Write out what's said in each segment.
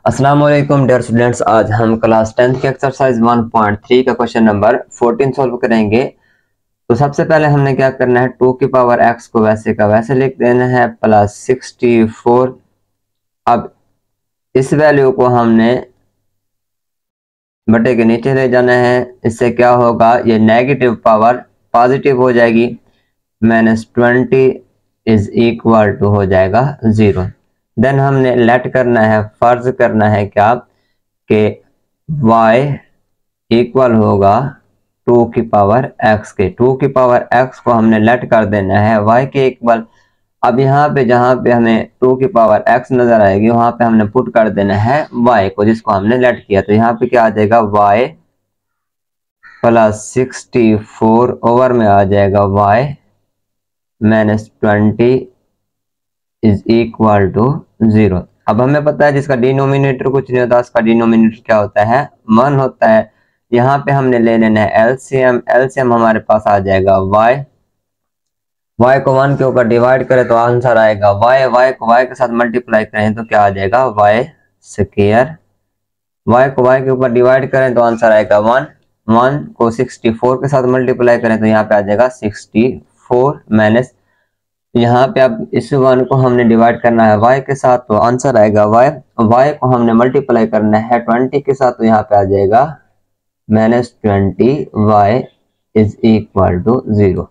अस्सलाम वालेकुम dear students. आज हम क्लास 10th की एक्सरसाइज 1.3 का क्वेश्चन नंबर 14 सॉल्व करेंगे। तो सबसे पहले हमने क्या करना है, 2 की पावर x को वैसे का वैसे लिख देना है प्लस 64। अब इस वैल्यू को हमने बटे के नीचे ले जाना है। इससे क्या होगा, ये नेगेटिव पावर पॉजिटिव हो जाएगी, -20 इज इक्वल टू हो जाएगा 0। देन हमने लेट करना है, फर्ज करना है क्या कि y इक्वल होगा 2 की पावर x के। 2 की पावर x को हमने लेट कर देना है y के इक्वल। अब यहाँ पे जहाँ पे हमें 2 की पावर x नजर आएगी वहां पे हमने पुट कर देना है y को, जिसको हमने लेट किया। तो यहाँ पे क्या आ जाएगा, y प्लस 64 ओवर में आ जाएगा y -20 इज इक्वल टू 0। अब हमें पता है जिसका डिनोमिनेटर कुछ नहीं होता उसका डिनोमिनेटर क्या होता है, 1 होता है। यहाँ पे हमने ले लेना है एलसीएम। एलसीएम हमारे पास आ जाएगा y को 1 के ऊपर डिवाइड करें तो आंसर आएगा y को y के साथ मल्टीप्लाई करें तो क्या आ जाएगा, y स्क्वायर। y को y के ऊपर डिवाइड करें तो आंसर आएगा 1। 1 को 64 के साथ मल्टीप्लाई करें तो यहाँ पे आ जाएगा 64 माइनस, यहाँ पे अब इस 1 को हमने डिवाइड करना है y के साथ तो आंसर आएगा y को हमने मल्टीप्लाई करना है 20 के साथ तो यहाँ पे आ जाएगा -20 y इज इक्वल टू 0।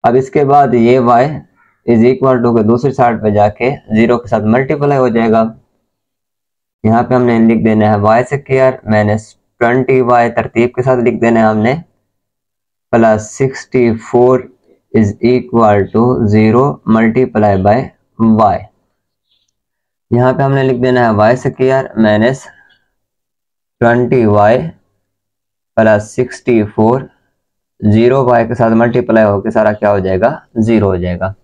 अब इसके बाद ये y इज इक्वल टू के दूसरी साइड पे जाके 0 के साथ मल्टीप्लाई हो जाएगा। यहाँ पे हमने लिख देना है y स्क्वायर -20y, तरतीब के साथ लिख देना है हमने, plus 64 is equal to 0 multiply by y। यहाँ पे हमने लिख देना है y square -20y plus 64, 0 y के साथ मल्टीप्लाई होकर सारा क्या हो जाएगा, 0 हो जाएगा।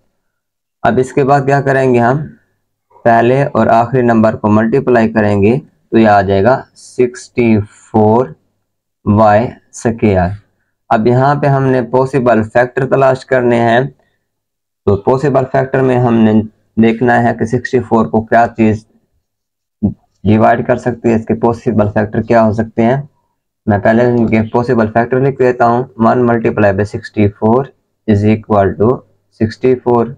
अब इसके बाद क्या करेंगे, हम पहले और आखिरी नंबर को मल्टीप्लाई करेंगे तो यह आ जाएगा 64y स्क्वायर। अब यहाँ पे हमने पॉसिबल फैक्टर तलाश करने हैं। तो पॉसिबल फैक्टर में हमने देखना है कि 64 को क्या चीज डिवाइड कर सकती है, इसके पॉसिबल फैक्टर क्या हो सकते हैं। मैं पहले इनके पॉसिबल फैक्टर लिख देता हूँ। 1 multiply by 64 is equal to 64।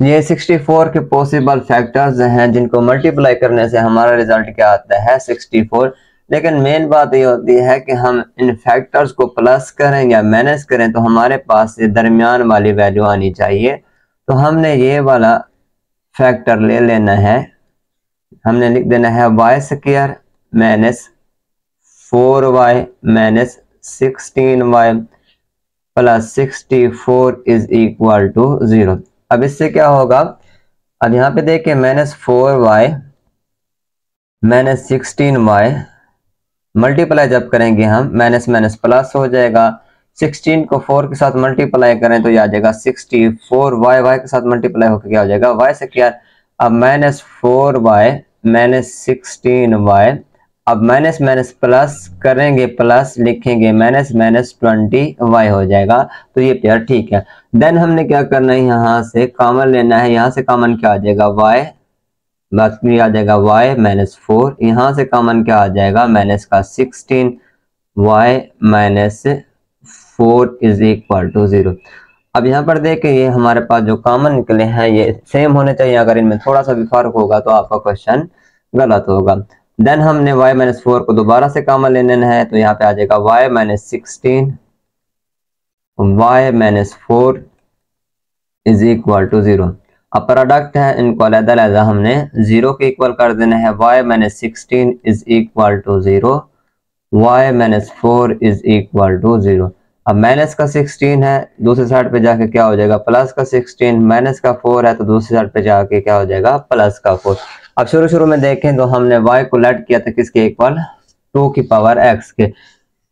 ये 64 के पॉसिबल फैक्टर्स हैं जिनको मल्टीप्लाई करने से हमारा रिजल्ट क्या आता है, 64। लेकिन मेन बात ये होती है कि हम इन फैक्टर्स को प्लस करें या माइनस करें तो हमारे पास ये दरमियान वाली वैल्यू आनी चाहिए। तो हमने ये वाला फैक्टर ले लेना है, हमने लिख देना है y square -4y -16y plus 64 is equal to 0। अब इससे क्या होगा, अब यहाँ पे देखिए -4y -16y मल्टीप्लाई जब करेंगे हम माइनस माइनस प्लस हो जाएगा। 16 को 4 के साथ मल्टीप्लाई करें तो यह आ जाएगा 64, y के साथ मल्टीप्लाई होकर क्या हो जाएगा, y स्क्वायर। अब -4y -16y, अब माइनस माइनस प्लस करेंगे, प्लस लिखेंगे -20y हो जाएगा। तो ये पेयर ठीक है। देन हमने क्या करना है, यहाँ से कॉमन लेना है। यहाँ से कॉमन क्या आ जाएगा, y बाकी आ जाएगा y -4। यहाँ से कॉमन क्या आ जाएगा, माइनस का 16, y -4 इज इक्वल टू 0। अब यहाँ पर देखें ये हमारे पास जो कॉमन निकले हैं ये सेम होने चाहिए। अगर इनमें थोड़ा सा भी फर्क होगा तो आपका क्वेश्चन गलत होगा। देन हमने y -4 को दोबारा से कॉमन लेना है तो यहाँ पे आ जाएगा y -16, y -4 is equal to 0। अब प्रोडक्ट है, इनको अलग-अलग हमने 0 के इक्वल कर देना है। y -16 is equal to 0, y -4 is equal to 0। अब माइनस का 16 है, दूसरी साइड पे जाके क्या हो जाएगा, प्लस का 16, माइनस का 4 है तो दूसरी साइड पे जाके क्या हो जाएगा, प्लस का 4। अब शुरू में देखें तो हमने y को लेट किया था किसके इक्वल, 2 की पावर x के।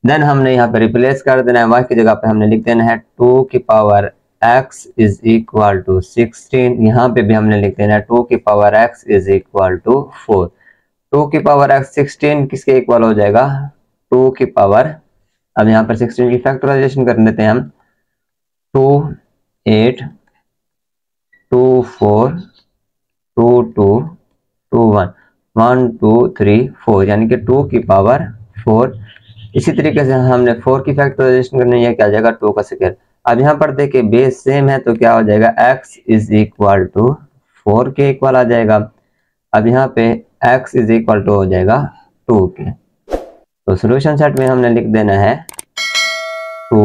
देन हमने यहाँ पे रिप्लेस कर देना है, y की जगह पे हमने लिख देना है 2 की power x is equal to 16। यहाँ पे भी हमने लिख देना है 2 की power x is equal to 4। 2 की पावर x 16 किसके इक्वल हो जाएगा, 2 की पावर, अब यहाँ पर 16 की फैक्टराइजेशन कर देते हैं हम, 2 8 2 4 2 2 2 1 1 2 3 4 यानी कि 2 की पावर 4। इसी तरीके से हमने 4 की फैक्टराइजेशन करनी है, क्या आ जाएगा 2 का स्क्वायर। अब यहाँ पर देखिए बेस सेम है तो क्या हो जाएगा x इज इक्वल टू 4 के इक्वल आ जाएगा। अब यहाँ पे x इज इक्वल टू हो जाएगा 2 के। तो सोल्यूशन सेट में हमने लिख देना है 2